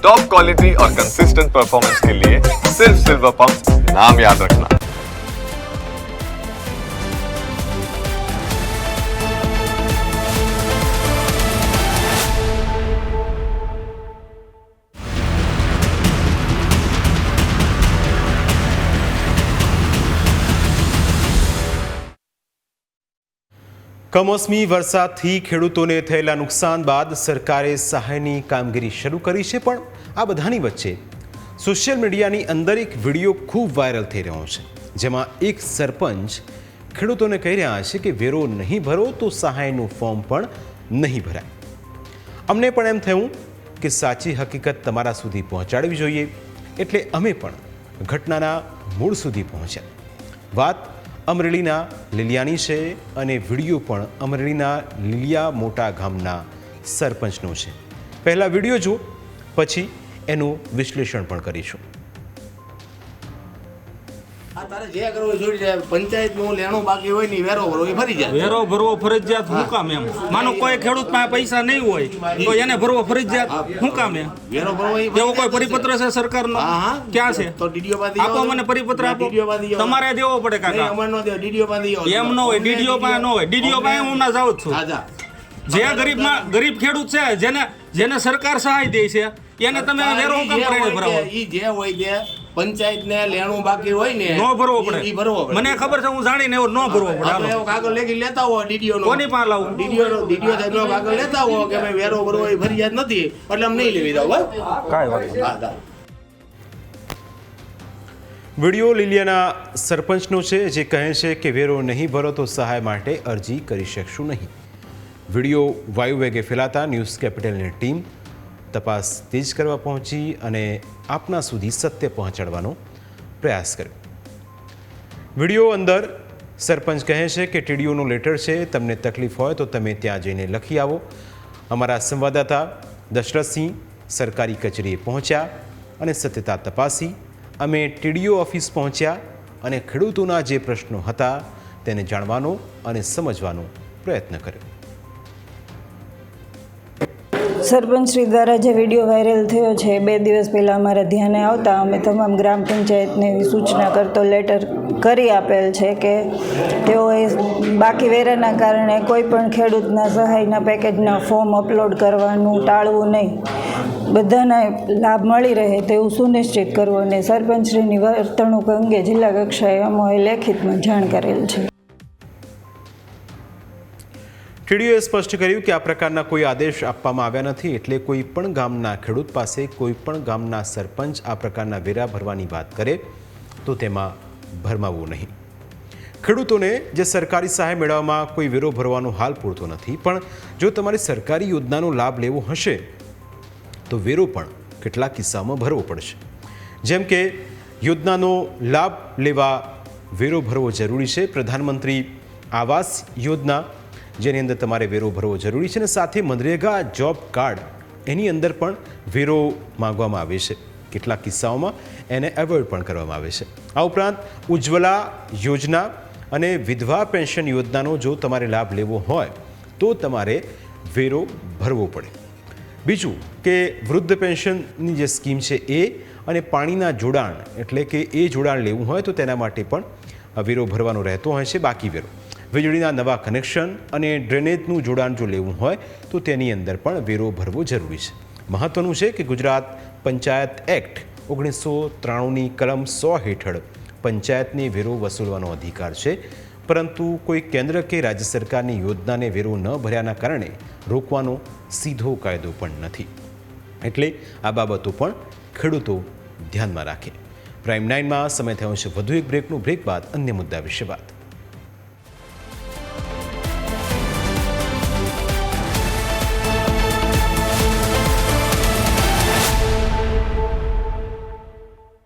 Top quality और consistent performance के लिए सिर्फ सिल्वर पंप नाम याद रखना। કમોસમી વરસાદથી ખેડૂતોને થયેલા નુકસાન બાદ સરકારે સહાયની કામગીરી શરૂ કરી છે, પણ આ બધાની વચ્ચે સોશિયલ મીડિયાની અંદર એક વિડીયો ખૂબ વાયરલ થઈ રહ્યો છે, જેમાં એક સરપંચ ખેડૂતોને કહી રહ્યા છે કે વેરો નહીં ભરો તો સહાયનું ફોર્મ પણ નહીં ભરાય. અમને પણ એમ થયું કે સાચી હકીકત તમારા સુધી પહોંચાડવી જોઈએ, એટલે અમે પણ ઘટનાના મૂળ સુધી પહોંચ્યા. વાત અમરેલીના લીલિયાની છે અને વિડીયો પણ અમરેલીના લીલિયા મોટા ગામના સરપંચનો છે. પહેલાં વિડીયો જુઓ, પછી એનું વિશ્લેષણ પણ કરીશું. તારે જે કરવું જોઈ જાય પંચાયતનું લેણું બાકી હોય ને વેરો ભરવો ફરી જાય. વેરો ભરવો ફરજિયાત શું કામ એમ? માનો કોઈ ખેડૂત પાસે પૈસા નહીં હોય તો એને ભરવો ફરજિયાત શું કામ એમ? વેરો ભરવો એવો કોઈ પરિપત્ર છે સરકારનો? ક્યાં છે? તો ડીડીઓ પાસે આપો, મને પરિપત્ર આપો. તમારે દેવો પડે કાકા. અમરનો દે ડીડીઓ પાસે એમ ન હોય, ડીડીઓ પાસે ન હોય. ડીડીઓ પાસે હું ના જાઉં છું. જે ગરીબ ખેડૂત છે, જેને સરકાર સહાય દે છે, એને તમે વેરો કામ કરીને ભરાવો? ઈ જે હોય તે પંચાયત ને લેણું બાકી હોય ને નો ભરવો પડે. ઈ ભરવો પડે. મને ખબર છે, હું જાણીને એવો નો ભરવો પડે. આપણે એવો કાગળ લેખી લેતા હો ડીડીઓ નો. કોની પાસે લાવું? ડીડીઓ સાહેબ નો કાગળ લેતા હો કે ભાઈ વેરો ભરવો એ ફરિયાદ નથી એટલે અમે નહીં લેવી દઉં. કાંઈ વાત નહીં. વિડીયો લીલિયાના સરપંચનો છે, જે કહે છે કે વેરો નહીં ભરો તો સહાય માટે અરજી કરી શકશું નહીં. વિડીયો વાયુ વેગે ફેલાતા ન્યૂઝ કેપિટલની ટીમ તપાસ તેજ કરવા પહોંચી અને આપના સુધી સત્ય પહોંચાડવાનો પ્રયાસ કર્યો. વિડીયો અંદર સરપંચ કહે છે કે ટીડીઓનો લેટર છે, તમને તકલીફ હોય તો તમે ત્યાં જઈને લખી આવો. અમારા સંવાદદાતા દશરથસિંહ સરકારી કચેરીએ પહોંચ્યા અને સત્યતા તપાસી. અમે ટીડીઓ ઓફિસ પહોંચ્યા અને ખેડૂતોના જે પ્રશ્નો હતા તેને જાણવાનો અને સમજવાનો પ્રયત્ન કર્યો. સરપંચશ્રી દ્વારા જે વિડીયો વાયરલ થયો છે, 2 દિવસ પહેલાં અમારા ધ્યાને આવતા અમે તમામ ગ્રામ પંચાયતને એવી સૂચના કરતો લેટર કરી આપેલ છે કે તેઓએ બાકી વેરાના કારણે કોઈ પણ ખેડૂતના સહાયના પેકેજના ફોર્મ અપલોડ કરવાનું ટાળવું નહીં, બધાને લાભ મળી રહે તેવું સુનિશ્ચિત કરવું અને સરપંચશ્રીની વર્તણૂક અંગે જિલ્લા કક્ષાએ અમોએ લેખિતમાં જાણ કરેલ છે. ટીડીઓએ સ્પષ્ટ કર્યું કે આ પ્રકારના કોઈ આદેશ આપવામાં આવ્યા નથી, એટલે કોઈ પણ ગામના ખેડૂત પાસે કોઈ પણ ગામના સરપંચ આ પ્રકારના વેરા ભરવાની વાત કરે તો તેમાં ભરમાવવું નહીં. ખેડૂતોને જે સરકારી સહાય મેળવવામાં કોઈ વેરો ભરવાનો હાલ પૂરતો નથી, પણ જો તમારી સરકારી યોજનાનો લાભ લેવો હશે તો વેરો પણ કેટલાક કિસ્સામાં ભરવો પડશે. જેમ કે યોજનાનો લાભ લેવા વેરો ભરવો જરૂરી છે. પ્રધાનમંત્રી આવાસ યોજના, જેની અંદર તમારે વેરો ભરવો જરૂરી છે, અને સાથે મનરેગા જોબ કાર્ડ, એની અંદર પણ વેરો માંગવામાં આવે છે. કેટલાક કિસ્સાઓમાં એને એવોઇડ પણ કરવામાં આવે છે. આ ઉપરાંત ઉજ્જવલા યોજના અને વિધવા પેન્શન યોજનાનો જો તમારે લાભ લેવો હોય તો તમારે વેરો ભરવો પડે. બીજું કે વૃદ્ધ પેન્શનની જે સ્કીમ છે એ, અને પાણીના જોડાણ, એટલે કે એ જોડાણ લેવું હોય તો તેના માટે પણ વેરો ભરવાનો રહેતો હોય છે. બાકી વેરો, વીજળીના નવા કનેક્શન અને ડ્રેનેજનું જોડાણ જો લેવું હોય તો તેની અંદર પણ વેરો ભરવો જરૂરી છે. મહત્વનું છે કે ગુજરાત પંચાયત એક્ટ 1993ની કલમ 100 હેઠળ પંચાયતને વેરો વસૂલવાનો અધિકાર છે, પરંતુ કોઈ કેન્દ્ર કે રાજ્ય સરકારની યોજનાને વેરો ન ભર્યાના કારણે રોકવાનો સીધો કાયદો પણ નથી. એટલે આ બાબતો પણ ખેડૂતો ધ્યાનમાં રાખે. પ્રાઇમ 9માં સમય થયો છે વધુ એક બ્રેકનો. બ્રેક બાદ અન્ય મુદ્દા વિશે વાત.